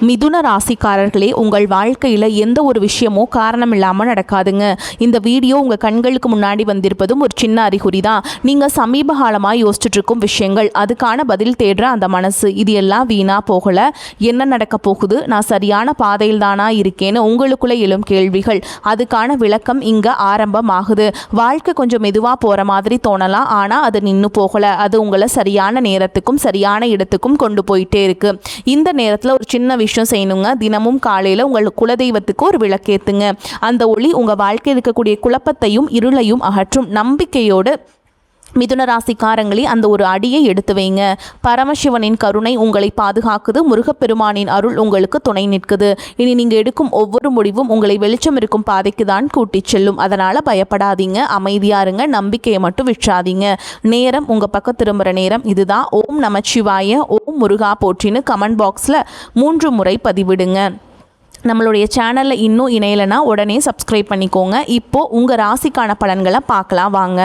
மிதுன ராசிக்காரர்களே, உங்கள் வாழ்க்கையில் எந்த ஒரு விஷயமோ காரணம் இல்லாமல் நடக்காதுங்க. இந்த வீடியோ உங்கள் கண்களுக்கு முன்னாடி வந்திருப்பதும் ஒரு சின்ன அறிகுறி தான். நீங்கள் சமீப காலமாக யோசிச்சுட்டு இருக்கும் விஷயங்கள், அதுக்கான பதில் தேடுற அந்த மனசு, இது எல்லாம் வீணாக போகலை. என்ன நடக்க போகுது, நான் சரியான பாதையில் தானா இருக்கேன்னு உங்களுக்குள்ளே எழும் கேள்விகள், அதுக்கான விளக்கம் இங்கே ஆரம்பமாகுது. வாழ்க்கை கொஞ்சம் மெதுவாக போகிற மாதிரி தோணலாம், ஆனால் அது நின்று போகலை. அது உங்களை சரியான நேரத்துக்கும் சரியான இடத்துக்கும் கொண்டு போயிட்டே இருக்கு. இந்த நேரத்தில் ஒரு சின்ன விஷயம் செய்யணுங்க. தினமும் காலையில் உங்கள் குலதெய்வத்துக்கு ஒரு விளக்கேத்துங்க. அந்த ஒளி உங்கள் வாழ்க்கையில் இருக்கக்கூடிய குழப்பத்தையும் இருளையும் அகற்றும். நம்பிக்கையோடு மிதுன ராசிக்காரங்களே, அந்த ஒரு அடியை எடுத்து வைங்க. பரமசிவனின் கருணை உங்களை பாதுகாக்குது. முருகப்பெருமானின் அருள் உங்களுக்கு துணை நிற்குது. இனி நீங்கள் எடுக்கும் ஒவ்வொரு முடிவும் உங்களை வெளிச்சம் இருக்கும் பாதைக்கு தான் கூட்டிச் செல்லும். அதனால் பயப்படாதீங்க, அமைதியாக இருங்க, நம்பிக்கையை மட்டும் விற்றாதீங்க. நேரம் உங்கள் பக்கம் திரும்புகிற நேரம் இதுதான். ஓம் நமச்சிவாய, ஓம் முருகா போற்றின்னு கமெண்ட் பாக்ஸில் 3 முறை பதிவிடுங்க. நம்மளுடைய சேனலில் இன்னும் இணையலைன்னா உடனே சப்ஸ்கிரைப் பண்ணிக்கோங்க. இப்போது உங்கள் ராசிக்கான பலன்களை பார்க்கலாம் வாங்க.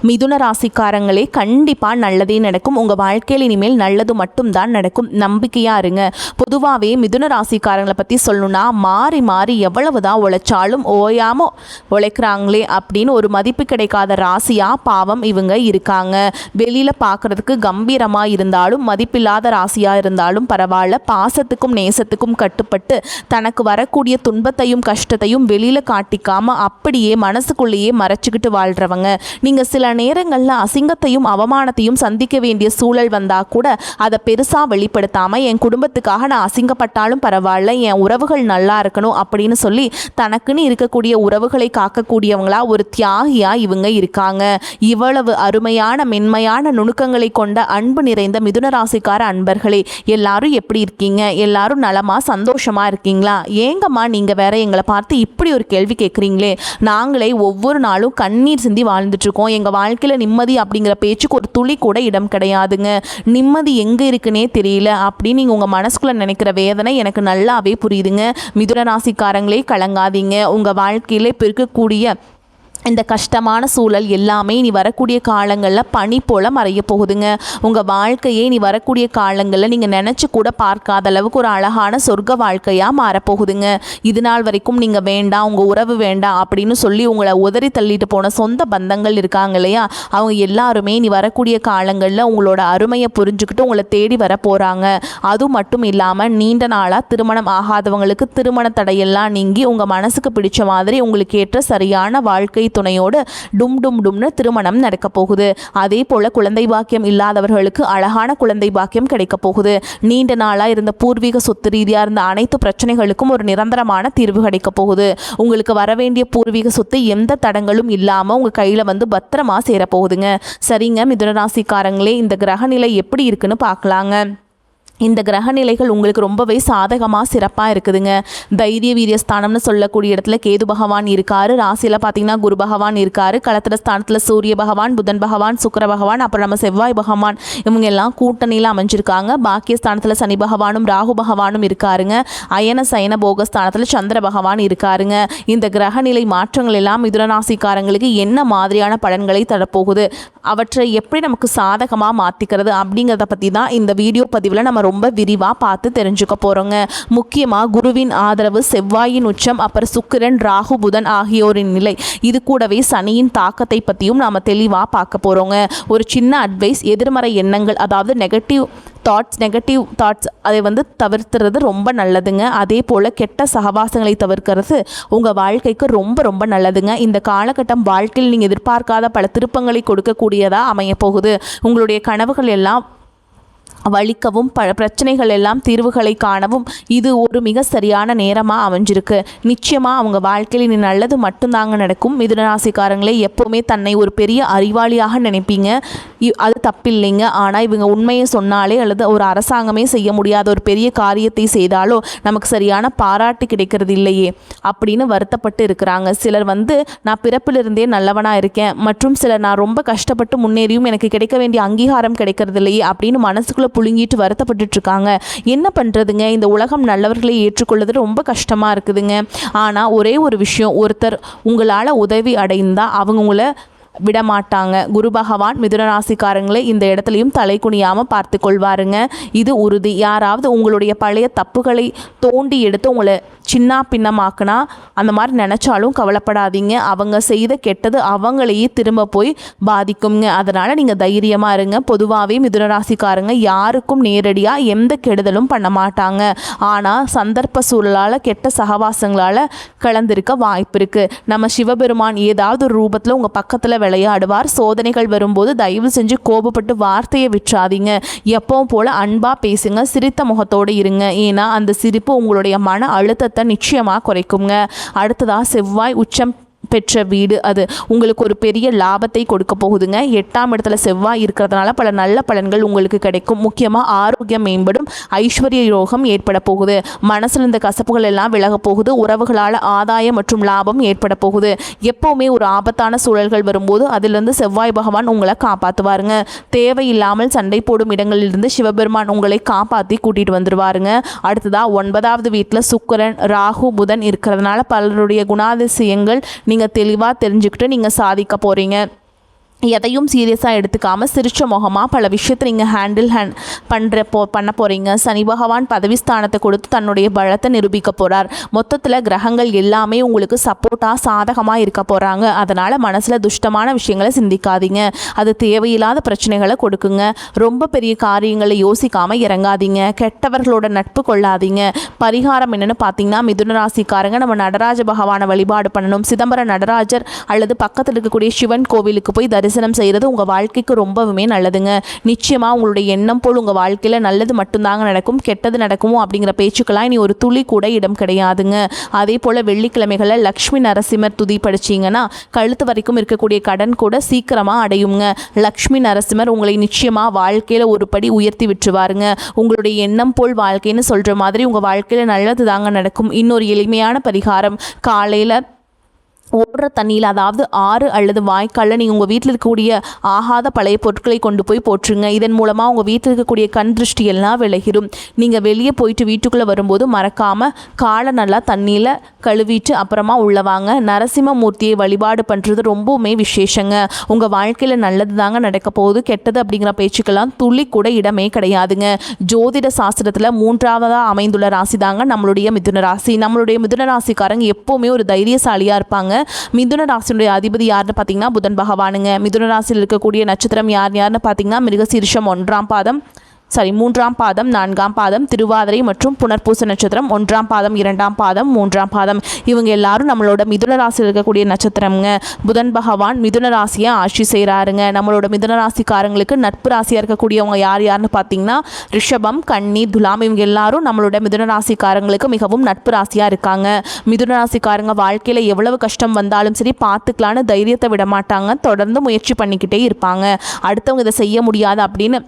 மிதுன ராசிக்காரங்களே, கண்டிப்பாக நல்லதே நடக்கும். உங்கள் வாழ்க்கையில் இனிமேல் நல்லது மட்டும்தான் நடக்கும். நம்பிக்கையாக இருங்க. பொதுவாகவே மிதுன ராசிக்காரங்களை பற்றி சொல்லணும்னா, மாறி மாறி எவ்வளவு தான் உழைச்சாலும் ஓயாமல் உழைக்கிறாங்களே அப்படின்னு ஒரு மதிப்பு கிடைக்காத ராசியாக பாவம் இவங்க இருக்காங்க. வெளியில் பார்க்குறதுக்கு கம்பீரமாக இருந்தாலும், மதிப்பில்லாத ராசியாக இருந்தாலும் பரவாயில்ல, பாசத்துக்கும் நேசத்துக்கும் கட்டுப்பட்டு தனக்கு வரக்கூடிய துன்பத்தையும் கஷ்டத்தையும் வெளியில் காட்டிக்காமல் அப்படியே மனசுக்குள்ளேயே மறைச்சிக்கிட்டு வாழ்கிறவங்க. நீங்கள் சில நேரங்களில் அசிங்கத்தையும் அவமானத்தையும் சந்திக்க வேண்டிய சூழல் வந்தால் கூட அதை பெருசாக வெளிப்படுத்தாமல், என் குடும்பத்துக்காக நான் அசிங்கப்பட்டாலும் பரவாயில்ல, என் உறவுகள் நல்லா இருக்கணும் அப்படின்னு சொல்லி தனக்குன்னு இருக்கக்கூடிய உறவுகளை காக்கக்கூடியவங்களா ஒரு தியாகியாக இவங்க இருக்காங்க. இவ்வளவு அருமையான மென்மையான நுணுக்கங்களை கொண்ட அன்பு நிறைந்த மிதுன ராசிக்கார அன்பர்களே, எல்லாரும் எப்படி இருக்கீங்க? எல்லாரும் நலமாக சந்தோஷமாக இருக்கீங்களா? ஏங்கம்மா நீங்கள் வேற எங்களை பார்த்து இப்படி ஒரு கேள்வி கேட்குறீங்களே? நாங்களே ஒவ்வொரு நாளும் கண்ணீர் சிந்தி வாழ்ந்துட்டுருக்கோம். எங்கள் வாழ்க்கையில் நிம்மதி அப்படிங்கிற பேச்சுக்கு ஒரு துளி கூட இடம் கிடையாதுங்க. நிம்மதி எங்கே இருக்குன்னே தெரியல அப்படின்னு நீங்கள் உங்கள் மனசுக்குள்ளே நினைக்கிற வேதனை எனக்கு நல்லாவே புரியுதுங்க. மிதுன ராசிக்காரங்களே, கலங்காதீங்க. உங்கள் வாழ்க்கையில் இப்போ இருக்கக்கூடிய இந்த கஷ்டமான சூழல் எல்லாமே நீ வரக்கூடிய காலங்களில் பனி போல் மறைய போகுதுங்க. உங்கள் வாழ்க்கையை நீ வரக்கூடிய காலங்களில் நீங்கள் நினச்சி கூட பார்க்காத அளவுக்கு ஒரு அழகான சொர்க்க வாழ்க்கையாக மாறப்போகுதுங்க. இது நாள் வரைக்கும் நீங்கள் வேண்டாம், உங்கள் உறவு வேண்டாம் அப்படின்னு சொல்லி உங்களை உதறி தள்ளிட்டு போன சொந்த பந்தங்கள் இருக்காங்க இல்லையா, அவங்க எல்லாருமே நீ வரக்கூடிய காலங்களில் உங்களோட அருமையை புரிஞ்சுக்கிட்டு உங்களை தேடி வர போகிறாங்க. அது மட்டும் இல்லாமல் நீண்ட நாளாக திருமணம் ஆகாதவங்களுக்கு திருமண தடையெல்லாம் நீங்கி உங்கள் மனசுக்கு பிடிச்ச மாதிரி உங்களுக்கு ஏற்ற சரியான வாழ்க்கை துணையோடு டும் டும் டும்னு திருமணம் நடக்க போகுது. அதே போல குழந்தை பாக்கியம் இல்லாதவர்களுக்கு அழகான குழந்தை பாக்கியம் கிடைக்க போகுது. நீண்ட நாளாக இருந்த பூர்வீக சொத்து ரீதியாக இருந்த அனைத்து பிரச்சனைகளுக்கும் ஒரு நிரந்தரமான தீர்வு கிடைக்க போகுது. உங்களுக்கு வரவேண்டிய பூர்வீக சொத்து எந்த தடங்களும் இல்லாமல் உங்கள் கையில் வந்து பத்திரமா சேரப்போகுதுங்க. சரிங்க மிதுன ராசிக்காரங்களே, இந்த கிரகநிலை எப்படி இருக்குன்னு பார்க்கலாங்க. இந்த கிரகநிலைகள் உங்களுக்கு ரொம்பவே சாதகமாக சிறப்பாக இருக்குதுங்க. தைரிய வீரியஸ்தானம்னு சொல்லக்கூடிய இடத்துல கேது பகவான் இருக்கார். ராசியில் பார்த்தீங்கன்னா குரு பகவான் இருக்கார். களத்திர ஸ்தானத்தில் சூரிய பகவான், புதன் பகவான், சுக்கிர பகவான், அப்புறம் நம்ம செவ்வாய் பகவான், இவங்க எல்லாம் கூட்டணியில் அமைஞ்சிருக்காங்க. பாக்கியஸ்தானத்தில் சனி பகவானும் ராகு பகவானும் இருக்காருங்க. அயன சயன போகஸ்தானத்தில் சந்திர பகவான் இருக்காருங்க. இந்த கிரகநிலை மாற்றங்கள் எல்லாம் மிதுன ராசிக்காரங்களுக்கு என்ன மாதிரியான பலன்களை தரப்போகுது, அவற்றை எப்படி நமக்கு சாதகமாக மாற்றிக்கிறது அப்படிங்கிறத பற்றி தான் இந்த வீடியோ பதிவில் நம்ம ரொம்ப விரிவாக பார்த்து தெரிஞ்சுக்க போகிறோங்க. முக்கியமாக குருவின் ஆதரவு, செவ்வாயின் உச்சம், அப்புறம் சுக்கிரன், ராகு, புதன் ஆகியோரின் நிலை, இது கூடவே சனியின் தாக்கத்தை பற்றியும் நாம் தெளிவாக பார்க்க போகிறோங்க. ஒரு சின்ன அட்வைஸ், எதிர்மறை எண்ணங்கள் அதாவது நெகட்டிவ் தாட்ஸ் அதை வந்து தவிர்த்துறது ரொம்ப நல்லதுங்க. அதே போல் கெட்ட சகவாசங்களை தவிர்க்கிறது உங்கள் வாழ்க்கைக்கு ரொம்ப ரொம்ப நல்லதுங்க. இந்த காலகட்டம் வாழ்க்கையில் நீங்கள் எதிர்பார்க்காத பல திருப்பங்களை கொடுக்கக்கூடியதாக அமைய போகுது. உங்களுடைய கனவுகள் எல்லாம் வலிக்கவும் பிரச்சனைகள் எல்லாம் தீர்வுகளை காணவும் இது ஒரு மிக சரியான நேரமாக அமைஞ்சிருக்கு. நிச்சயமாக அவங்க வாழ்க்கையில் நீ நல்லது மட்டும்தாங்க நடக்கும். மிதுன ராசிக்காரங்களே, எப்போவுமே தன்னை ஒரு பெரிய அறிவாளியாக நினைப்பீங்க, அது தப்பில்லைங்க. ஆனால் இவங்க உண்மையை சொன்னாலே அல்லது ஒரு அரசாங்கமே செய்ய முடியாத ஒரு பெரிய காரியத்தை செய்தாலோ நமக்கு சரியான பாராட்டு கிடைக்கிறது இல்லையே அப்படின்னு வருத்தப்பட்டு இருக்கிறாங்க. சிலர் வந்து நான் பிறப்பிலிருந்தே நல்லவனாக இருக்கேன், மற்றும் சிலர் நான் ரொம்ப கஷ்டப்பட்டு முன்னேறியும் எனக்கு கிடைக்க வேண்டிய அங்கீகாரம் கிடைக்கிறது இல்லையே அப்படின்னு மனசுக்குள்ள புழுங்கிட்டு வருத்தப்பட்டு இருக்காங்க. என்ன பண்ணுறதுங்க, இந்த உலகம் நல்லவர்களை ஏற்றுக்கொள்வது ரொம்ப கஷ்டமாக இருக்குதுங்க. ஆனால் ஒரே ஒரு விஷயம், ஒருத்தர் உங்களால் உதவி அடைந்தால் அவங்க உங்களை விடமாட்டாங்க. குரு பகவான் மிதுன ராசிக்காரங்களை இந்த இடத்துலையும் தலை குனியாமல் பார்த்து கொள்வாருங்க. இது உறுதி. யாராவது உங்களுடைய பழைய தப்புகளை தோண்டி எடுத்து உங்களை சின்ன பின்னமாக்குனா அந்த மாதிரி நினச்சாலும் கவலைப்படாதீங்க. அவங்க செய்த கெட்டது அவங்களையே திரும்ப போய் பாதிக்குங்க. அதனால் நீங்கள் தைரியமாக இருங்க. பொதுவாகவே மிதுன ராசிக்காரங்க யாருக்கும் நேரடியாக எந்த கெடுதலும் பண்ண மாட்டாங்க. ஆனால் சந்தர்ப்ப சூழலால் கெட்ட சகவாசங்களால் கலந்திருக்க வாய்ப்பு இருக்குது. நம்ம சிவபெருமான் ஏதாவது ஒரு ரூபத்தில் உங்கள் பக்கத்தில் விளையாடுவார். சோதனைகள் வரும்போது தயவு செஞ்சு கோபப்பட்டு வார்த்தையை விட்டுறாதீங்க. எப்பவும் போல் அன்பாக பேசுங்க. சிரித்த முகத்தோடு இருங்க. ஏன்னா அந்த சிரிப்பு உங்களுடைய மன அழுத்தத்தை நிச்சயமாக குறைக்குங்க. அடுத்ததாக செவ்வாய் உச்சம் பெற்ற வீடு, அது உங்களுக்கு ஒரு பெரிய லாபத்தை கொடுக்க போகுதுங்க. 8ஆம் இடத்துல செவ்வாய் இருக்கிறதுனால பல நல்ல பலன்கள் உங்களுக்கு கிடைக்கும். முக்கியமாக ஆரோக்கியம் மேம்படும். ஐஸ்வர்ய யோகம் ஏற்பட போகுது. மனசில் இந்த கசப்புகள் எல்லாம் விலக போகுது. உறவுகளால் ஆதாயம் மற்றும் லாபம் ஏற்பட போகுது. எப்போவுமே ஒரு ஆபத்தான சூழல்கள் வரும்போது அதிலிருந்து செவ்வாய் பகவான் உங்களை காப்பாற்றுவாருங்க. தேவையில்லாமல் சண்டை போடும் இடங்களிலிருந்து சிவபெருமான் உங்களை காப்பாற்றி கூட்டிகிட்டு வந்துடுவாருங்க. அடுத்ததாக 9வது வீட்டில் சுக்கிரன் ராகு புதன் இருக்கிறதுனால பலருடைய குணாதிசயங்கள் நீங்கள் தெளிவாக தெரிஞ்சுக்கிட்டு நீங்கள் சாதிக்க போகிறீங்க. எதையும் சீரியஸாக எடுத்துக்காமல் சிரிச்ச முகமாக பல விஷயத்தை நீங்கள் பண்ண போகிறீங்க. சனி பகவான் பதவி ஸ்தானத்தை கொடுத்து தன்னுடைய பலத்தை நிரூபிக்க போகிறார். மொத்தத்தில் கிரகங்கள் எல்லாமே உங்களுக்கு சப்போர்ட்டாக சாதகமாக இருக்க போகிறாங்க. அதனால் மனசில் துஷ்டமான விஷயங்களை சிந்திக்காதீங்க. அது தேவையில்லாத பிரச்சனைகளை கொடுக்குங்க. ரொம்ப பெரிய காரியங்களை யோசிக்காமல் இறங்காதீங்க. கெட்டவர்களோட நட்பு கொள்ளாதீங்க. பரிகாரம் என்னென்னு பார்த்தீங்கன்னா, மிதுன ராசிக்காரங்க நம்ம நடராஜ பகவானை வழிபாடு பண்ணணும். சிதம்பரம் நடராஜர் அல்லது பக்கத்தில் இருக்கக்கூடிய சிவன் கோவிலுக்கு போய் தரிசனம் செய்கிறது உங்கள் வாழ்க்கைக்கு ரொம்பவுமே நல்லதுங்க. நிச்சயமாக உங்களுடைய எண்ணம் போல் உங்கள் வாழ்க்கையில் நல்லது மட்டும்தாங்க நடக்கும். கெட்டது நடக்குமோ அப்படிங்கிற பேச்சுக்கெல்லாம் இனி ஒரு துளி கூட இடம் கிடையாதுங்க. அதே போல் வெள்ளிக்கிழமைகளில் லக்ஷ்மி நரசிம்மர் துதி படிச்சிங்கன்னா கழுத்து வரைக்கும் இருக்கக்கூடிய கடன் கூட சீக்கிரமாக அடையுங்க. லக்ஷ்மி நரசிம்மர் உங்களை நிச்சயமாக வாழ்க்கையில் ஒரு படி உயர்த்தி விட்டுருவாருங்க. உங்களுடைய எண்ணம் போல் வாழ்க்கைன்னு சொல்கிற மாதிரி உங்கள் வாழ்க்கையில் நல்லது தாங்க நடக்கும். இன்னொரு எளிமையான பரிகாரம், காலையில் ஓடுற தண்ணியில், அதாவது ஆறு அல்லது வாய்க்காலில் நீங்கள் உங்கள் வீட்டில் இருக்கக்கூடிய ஆகாத பழைய பொருட்களை கொண்டு போய் போட்டுருங்க. இதன் மூலமாக உங்கள் வீட்டில் இருக்கக்கூடிய கண் திருஷ்டி எல்லாம் விலகிடும். நீங்கள் வெளியே போயிட்டு வீட்டுக்குள்ளே வரும்போது மறக்காமல் காலை நல்லா தண்ணியில் கழுவிட்டு அப்புறமா உள்ளவாங்க. நரசிம்மமூர்த்தியை வழிபாடு பண்ணுறது ரொம்பவுமே விசேஷங்க. உங்கள் வாழ்க்கையில் நல்லது தாங்க நடக்க போகுது. கெட்டது அப்படிங்கிற பேச்சுக்கெல்லாம் துளி கூட இடமே கிடையாதுங்க. ஜோதிட சாஸ்திரத்தில் 3ஆவதாக அமைந்துள்ள ராசி தாங்க நம்மளுடைய மிதுன ராசி. நம்மளுடைய மிதுன ராசிக்காரங்க எப்போவுமே ஒரு தைரியசாலியாக இருப்பாங்க. மிதுன ராசியுடைய அதிபதி யாருன்னு பார்த்தீங்கன்னா புதன் பகவானுங்க. மிதுன ராசியில் இருக்கக்கூடிய நட்சத்திரம் யாருன்னு பார்த்தீங்கன்னா மிருகசீரிஷம் 3ஆம் பாதம், 4ஆம் பாதம், திருவாதிரை மற்றும் புனர்பூச நட்சத்திரம் 1ஆம் பாதம், 2ஆம் பாதம், 3ஆம் பாதம். இவங்க எல்லாரும் நம்மளோட மிதுன ராசியில் இருக்கக்கூடிய நட்சத்திரம்ங்க. புதன் பகவான் மிதுன ராசியை ஆட்சி செய்கிறாருங்க. நம்மளோட மிதுன ராசிக்காரங்களுக்கு நட்பு ராசியாக இருக்கக்கூடியவங்க யாருன்னு பார்த்தீங்கன்னா ரிஷபம், கன்னி, துலாம். இவங்க எல்லாரும் நம்மளோட மிதுன ராசிக்காரங்களுக்கு மிகவும் நட்பு ராசியாக இருக்காங்க. மிதுன ராசிக்காரங்க வாழ்க்கையில் எவ்வளவு கஷ்டம் வந்தாலும் சரி பார்த்துக்கலான்னு தைரியத்தை விட மாட்டாங்க. தொடர்ந்து முயற்சி பண்ணிக்கிட்டே இருப்பாங்க. அடுத்தவங்க இதை செய்ய முடியாது அப்படின்னு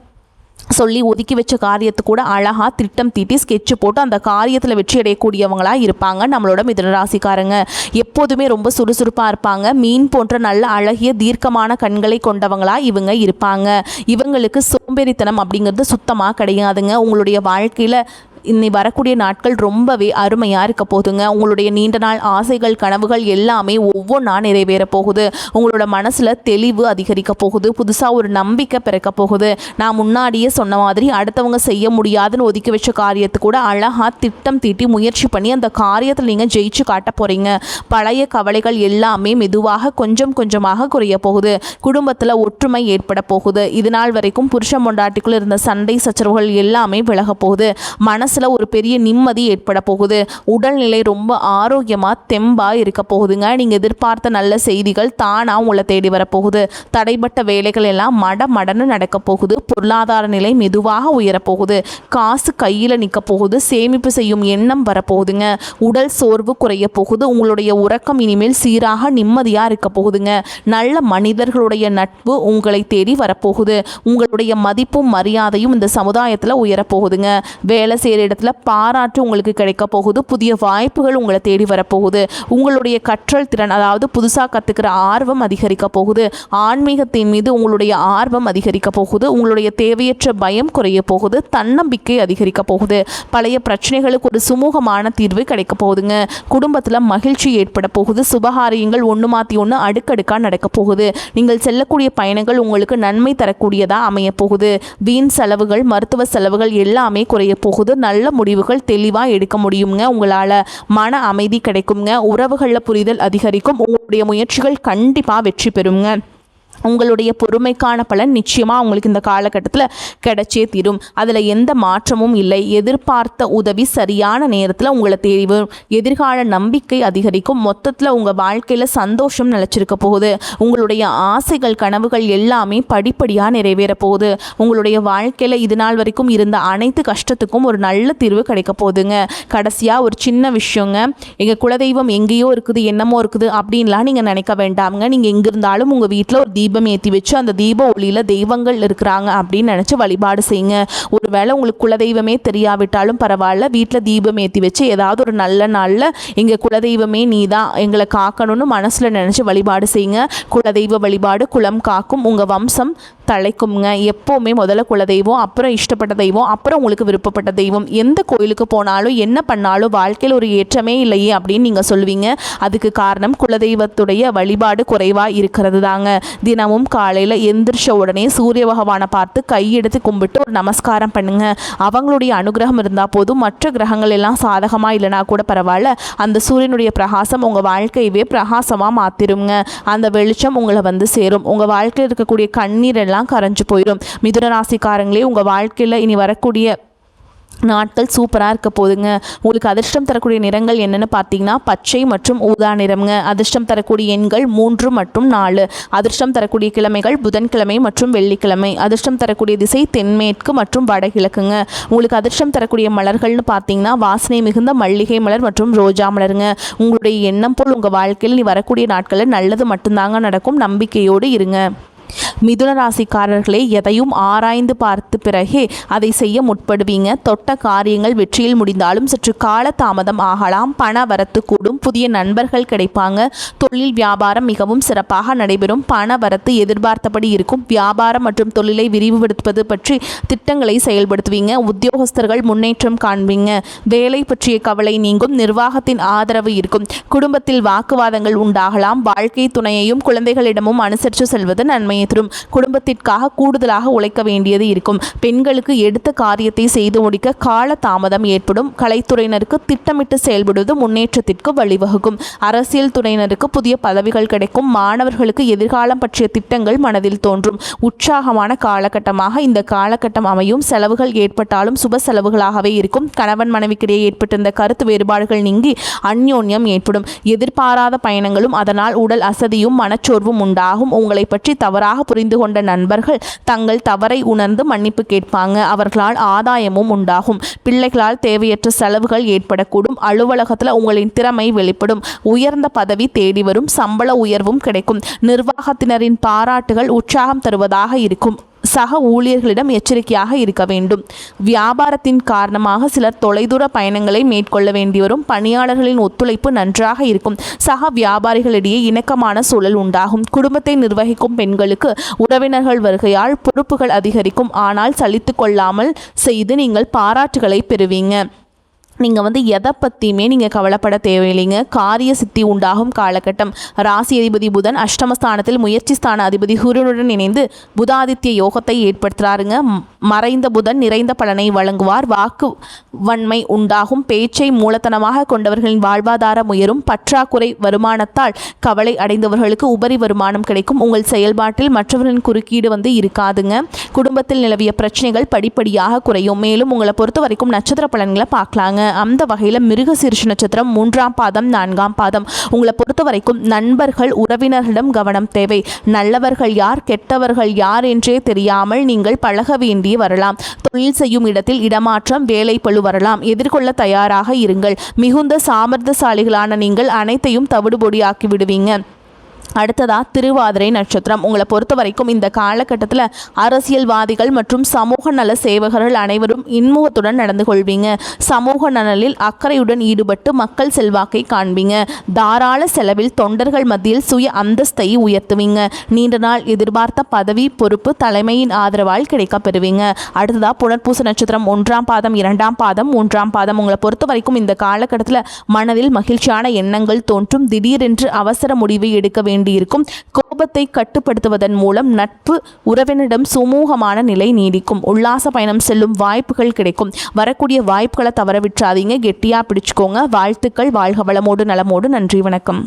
சொல்லி ஒதுக்கி வச்ச காரியத்தை கூட அழகாக திட்டம் தீட்டி ஸ்கெட்சு போட்டு அந்த காரியத்தில் வெற்றி அடையக்கூடியவங்களாக இருப்பாங்க நம்மளோட மிதுன ராசிக்காரங்க. எப்போதுமே ரொம்ப சுறுசுறுப்பாக இருப்பாங்க. மீன் போன்ற நல்ல அழகிய தீர்க்கமான கண்களை கொண்டவங்களாக இவங்க இருப்பாங்க. இவங்களுக்கு சோம்பேறித்தனம் அப்படிங்கிறது சுத்தமாக கிடையாதுங்க. உங்களுடைய வாழ்க்கையில் இன்னி வரக்கூடிய நாட்கள் ரொம்பவே அருமையாக இருக்க போகுதுங்க. உங்களுடைய நீண்ட நாள் ஆசைகள் கனவுகள் எல்லாமே ஒவ்வொன்றா நிறைவேற போகுது. உங்களோட மனசில் தெளிவு அதிகரிக்க போகுது. புதுசாக ஒரு நம்பிக்கை பிறக்க போகுது. நான் முன்னாடியே சொன்ன மாதிரி அடுத்தவங்க செய்ய முடியாதுன்னு ஒதுக்கி வச்ச காரியத்தை கூட அழகாக திட்டம் தீட்டி முயற்சி பண்ணி அந்த காரியத்தில் நீங்கள் ஜெயிச்சு காட்ட போகிறீங்க. பழைய கவலைகள் எல்லாமே மெதுவாக கொஞ்சம் கொஞ்சமாக குறைய போகுது. குடும்பத்தில் ஒற்றுமை ஏற்பட போகுது. இது நாள் வரைக்கும் புருஷன் பொண்டாட்டிக்குள்ள இருந்த சண்டை சச்சரவுகள் எல்லாமே விலக போகுது. மனசில் ஒரு பெரிய நிம்மதி ஏற்பட போகுது. உடல்நிலை ரொம்ப ஆரோக்கியமாக தெம்பாக இருக்க போகுதுங்க. நீங்கள் எதிர்பார்த்த நல்ல செய்திகள் தானாக உங்களை தேடி வரப்போகுது. தடைப்பட்ட வேலைகள் எல்லாம் மடன்னு நடக்க போகுது. பொருளாதார நிலை மெதுவாக உயரப்போகுது. காசு கையில் நிற்க போகுது. சேமிப்பு செய்யும் எண்ணம் வரப்போகுதுங்க. உடல் சோர்வு குறைய போகுது. உங்களுடைய உறக்கம் இனிமேல் சீராக நிம்மதியாக இருக்க போகுதுங்க. நல்ல மனிதர்களுடைய நட்பு உங்களை தேடி வரப்போகுது. உங்களுடைய மதிப்பும் மரியாதையும் இந்த சமுதாயத்தில் உயரப்போகுதுங்க. வேலை செய்கிற மேலிடத்துல பாராட்டு உங்களுக்கு கிடைக்க போகுது. புதிய வாய்ப்புகள் உங்களை தேடி வரப்போகுது. உங்களுடைய கற்றல் திறன், அதாவது புதுசாக கற்றுக்கிற ஆர்வம் அதிகரிக்க போகுது. ஆன்மீகத்தின் மீது உங்களுடைய ஆர்வம் அதிகரிக்க போகுது. உங்களுடைய தேவையற்ற பயம் குறைய போகுது. தன்னம்பிக்கை அதிகரிக்க போகுது. பழைய பிரச்சனைகளுக்கு ஒரு சுமூகமான தீர்வு கிடைக்க போகுதுங்க. குடும்பத்தில் மகிழ்ச்சி ஏற்பட போகுது. சுபகாரியங்கள் ஒன்று மாற்றி ஒன்று அடுக்கடுக்காக நடக்க போகுது. நீங்கள் செல்லக்கூடிய பயணங்கள் உங்களுக்கு நன்மை தரக்கூடியதாக அமைய போகுது. வீண் செலவுகள், மருத்துவ செலவுகள் எல்லாமே குறைய போகுது. நல்ல முடிவுகள் தெளிவாக எடுக்க முடியுங்க. உங்களால் மன அமைதி கிடைக்குங்க. உறவுகளில் புரிதல் அதிகரிக்கும். உங்களுடைய முயற்சிகள் கண்டிப்பாக வெற்றி பெறுங்க. உங்களுடைய பொறுமைக்கான பலன் நிச்சயமாக உங்களுக்கு இந்த காலகட்டத்தில் கிடைச்சே தீரும். அதில் எந்த மாற்றமும் இல்லை. எதிர்பார்த்த உதவி சரியான நேரத்தில் உங்களை தேடி வரும். எதிர்கால நம்பிக்கை அதிகரிக்கும். மொத்தத்தில் உங்கள் வாழ்க்கையில் சந்தோஷம் நிலச்சிருக்க போகுது. உங்களுடைய ஆசைகள், கனவுகள் எல்லாமே படிப்படியாக நிறைவேற போகுது. உங்களுடைய வாழ்க்கையில் இது நாள் வரைக்கும் இருந்த அனைத்து கஷ்டத்துக்கும் ஒரு நல்ல தீர்வு கிடைக்க போகுதுங்க. கடைசியாக ஒரு சின்ன விஷயங்க, எங்கள் குலதெய்வம் எங்கேயோ இருக்குது, என்னமோ இருக்குது அப்படின்லாம் நீங்கள் நினைக்க வேண்டாமுங்க. நீங்கள் எங்கே இருந்தாலும் உங்கள் வீட்டில் ஒரு தீபம் ஏற்றி வச்சு அந்த தீப ஒளியில் தெய்வங்கள் இருக்கிறாங்க அப்படின்னு நினச்சி வழிபாடு செய்யுங்க. ஒருவேளை உங்களுக்கு குலதெய்வமே தெரியாவிட்டாலும் பரவாயில்ல, வீட்டில் தீபம் ஏற்றி வச்சு ஏதாவது ஒரு நல்ல நாளில் எங்கள் குலதெய்வமே நீ தான் எங்களை காக்கணும்னு மனசில் நினச்சி வழிபாடு செய்யுங்க. குலதெய்வ வழிபாடு குலம் காக்கும். உங்கள் வம்சம் தலைக்குங்க. எப்போவுமே முதல்ல குலதெய்வம், அப்புறம் இஷ்டப்பட்ட தெய்வம், அப்புறம் உங்களுக்கு விருப்பப்பட்ட தெய்வம். எந்த கோயிலுக்கு போனாலும் என்ன பண்ணாலும் வாழ்க்கையில் ஒரு ஏற்றமே இல்லையே அப்படின்னு நீங்கள் சொல்லுவீங்க. அதுக்கு காரணம் குலதெய்வத்துடைய வழிபாடு குறைவாக இருக்கிறது தாங்க. தினமும் காலையில் எந்திரிச்ச உடனே சூரிய பகவானை பார்த்து கையெடுத்து கும்பிட்டு ஒரு நமஸ்காரம் பண்ணுங்க. அவங்களுடைய அனுகிரகம் இருந்தால் போதும். மற்ற கிரகங்கள் எல்லாம் சாதகமாக இல்லைனா கூட பரவாயில்ல, அந்த சூரியனுடைய பிரகாசம் உங்கள் வாழ்க்கையவே பிரகாசமாக மாற்றிடுங்க. அந்த வெளிச்சம் உங்களை வந்து சேரும். உங்கள் வாழ்க்கையில் இருக்கக்கூடிய கண்ணீர் எல்லாம் கரைஞ்சு போயிடும். மிதுன ராசிக்காரங்களே, உங்கள் வாழ்க்கையில் இனி வரக்கூடிய நாட்கள் சூப்பராக இருக்க போதுங்க. உங்களுக்கு அதிர்ஷ்டம் தரக்கூடிய நிறங்கள் என்னென்னு பார்த்தீங்கன்னா பச்சை மற்றும் ஊதா நிறம்ங்க. அதிர்ஷ்டம் தரக்கூடிய எண்கள் 3 மற்றும் 4. அதிர்ஷ்டம் தரக்கூடிய கிழமைகள் புதன்கிழமை மற்றும் வெள்ளிக்கிழமை. அதிர்ஷ்டம் தரக்கூடிய திசை தென்மேற்கு மற்றும் வடகிழக்குங்க. உங்களுக்கு அதிர்ஷ்டம் தரக்கூடிய மலர்கள்னு பார்த்தீங்கன்னா வாசனை மிகுந்த மல்லிகை மலர் மற்றும் ரோஜா மலருங்க. உங்களுடைய எண்ணம் போல் உங்கள் வாழ்க்கையில் நீ வரக்கூடிய நாட்களில் நல்லது மட்டும்தாங்க நடக்கும். நம்பிக்கையோடு இருங்க. மிதுன ராசிக்காரர்களே, எதையும் ஆராய்ந்து பார்த்து பிறகே அதை செய்ய முற்படுவீங்க. தொட்ட காரியங்கள் வெற்றியில் முடிந்தாலும் சற்று கால தாமதம் ஆகலாம். பண வரத்து கூடும். புதிய நண்பர்கள் கிடைப்பாங்க. தொழில் வியாபாரம் மிகவும் சிறப்பாக நடைபெறும். பண வரத்து எதிர்பார்த்தபடி இருக்கும். வியாபாரம் மற்றும் தொழிலை விரிவுபடுத்துவது பற்றி திட்டங்களை செயல்படுத்துவீங்க. உத்தியோகஸ்தர்கள் முன்னேற்றம் காண்பீங்க. வேலை பற்றிய கவலை நீங்கும். நிர்வாகத்தின் ஆதரவு இருக்கும். குடும்பத்தில் வாக்குவாதங்கள் உண்டாகலாம். வாழ்க்கை துணையையும் குழந்தைகளிடமும் அனுசரித்து செல்வது நன்மை தரும். குடும்பத்திற்காக கூடுதலாக உழைக்க வேண்டியது இருக்கும். பெண்களுக்கு எடுத்த காரியத்தை செய்து முடிக்க கால தாமதம் ஏற்படும். கலைத்துறையினருக்கு திட்டமிட்டு செயல்படுவது முன்னேற்றத்திற்கு வழிவகுக்கும். அரசியல் துறையினருக்கு புதிய பதவிகள் கிடைக்கும். மாணவர்களுக்கு எதிர்காலம் பற்றிய திட்டங்கள் மனதில் தோன்றும். உற்சாகமான காலகட்டமாக இந்த காலகட்டம் அமையும். செலவுகள் ஏற்பட்டாலும் சுப செலவுகளாகவே இருக்கும். கணவன் மனைவிக்கிடையே ஏற்பட்டிருந்த கருத்து வேறுபாடுகள் நீங்கி அந்யோன்யம் ஏற்படும். எதிர்பாராத பயணங்களும் அதனால் உடல் அசதியும் மனச்சோர்வும் உண்டாகும். உங்களை பற்றி தவறாக புரிந்து கொண்ட நண்பர்கள் தங்கள் தவறை உணர்ந்து மன்னிப்பு கேட்பாங்க. அவர்களால் ஆதாயமும் உண்டாகும். பிள்ளைகளால் தேவையற்ற செலவுகள் ஏற்படக்கூடும். அலுவலகத்தில் உங்களின் திறமை வெளிப்படும். உயர்ந்த பதவி தேடி வரும். சம்பள உயர்வும் கிடைக்கும். நிர்வாகத்தினரின் பாராட்டுகள் உற்சாகம் தருவதாக இருக்கும். சக ஊழியர்களிடம் எச்சரிக்கையாக இருக்க வேண்டும். வியாபாரத்தின் காரணமாக சிலர் தொலைதூர பயணங்களை மேற்கொள்ள வேண்டி வரும். பணியாளர்களின் ஒத்துழைப்பு நன்றாக இருக்கும். சக வியாபாரிகளிடையே இணக்கமான சூழல் உண்டாகும். குடும்பத்தை நிர்வகிக்கும் பெண்களுக்கு உறவினர்கள் வருகையால் பொறுப்புகள் அதிகரிக்கும். ஆனால் சலித்து கொள்ளாமல் செய்து நீங்கள் பாராட்டுகளை பெறுவீங்க. நீங்கள் எதை பற்றியுமே நீங்கள் கவலைப்பட தேவையில்லைங்க. காரிய சித்தி உண்டாகும் காலகட்டம். ராசி அதிபதி புதன் அஷ்டமஸ்தானத்தில் முயற்சி ஸ்தான அதிபதி சூரியனுடன் இணைந்து புதாதித்ய யோகத்தை ஏற்படுத்துகிறாருங்க. மறைந்த புதன் நிறைந்த பலனை வழங்குவார். வாக்கு வன்மை உண்டாகும். பேச்சை மூலத்தனமாக கொண்டவர்களின் வாழ்வாதாரம் உயரும். பற்றாக்குறை வருமானத்தால் கவலை அடைந்தவர்களுக்கு உபரி வருமானம் கிடைக்கும். உங்கள் செயல்பாட்டில் மற்றவர்களின் குறுக்கீடு இருக்காதுங்க. குடும்பத்தில் நிலவிய பிரச்சனைகள் படிப்படியாக குறையும். மேலும் உங்களை பொறுத்த வரைக்கும் நட்சத்திர பலன்களை பார்க்கலாங்க. அந்த வகையில் மிருகசீரிஷ நட்சத்திரம் 3ஆம் பாதம் 4ஆம் பாதம். உங்களை பொறுத்த வரைக்கும் நண்பர்கள் உறவினர்களிடம் கவனம் தேவை. நல்லவர்கள் யார் கெட்டவர்கள் யார் என்றே தெரியாமல் நீங்கள் பழக வேண்டி வரலாம். தொழில் செய்யும் இடத்தில் இடமாற்றம் வேலை பளு வரலாம். எதிர்கொள்ள தயாராக இருங்கள். மிகுந்த சாமர்த்தியசாலிகளான நீங்கள் அனைத்தையும் தவிடுபொடியாக்கி விடுவீங்க. அடுத்ததா திருவாதிரை நட்சத்திரம். உங்களை பொறுத்த வரைக்கும் இந்த காலகட்டத்தில் அரசியல்வாதிகள் மற்றும் சமூக நல சேவகர்கள் அனைவரும் இன்முகத்துடன் நடந்து கொள்வீங்க. சமூக நலனில் அக்கறையுடன் ஈடுபட்டு மக்கள் செல்வாக்கை காண்பீங்க. தாராள செலவில் தொண்டர்கள் மத்தியில் சுய அந்தஸ்தை உயர்த்துவீங்க. நீண்ட நாள் எதிர்பார்த்த பதவி பொறுப்பு தலைமையின் ஆதரவால் கிடைக்க பெறுவீங்க. அடுத்ததா புனர்பூச நட்சத்திரம் 1ஆம் பாதம் 2ஆம் பாதம் 3ஆம் பாதம். உங்களை பொறுத்த வரைக்கும் இந்த காலகட்டத்தில் மனதில் மகிழ்ச்சியான எண்ணங்கள் தோன்றும். திடீரென்று அவசர முடிவை எடுக்க வேண்டும் இருக்கும். கோபத்தை கட்டுப்படுத்துவதன் மூலம் நட்பு உறவினரிடம் சுமூகமான நிலை நீடிக்கும். உல்லாச பயணம் செல்லும் வாய்ப்புகள் கிடைக்கும். வரக்கூடிய வாய்ப்புகளை தவற விட்டுறாதீங்க. கெட்டியா பிடிச்சுக்கோங்க. வாழ்த்துக்கள். வாழ்க வளமோடு நலமோடு. நன்றி, வணக்கம்.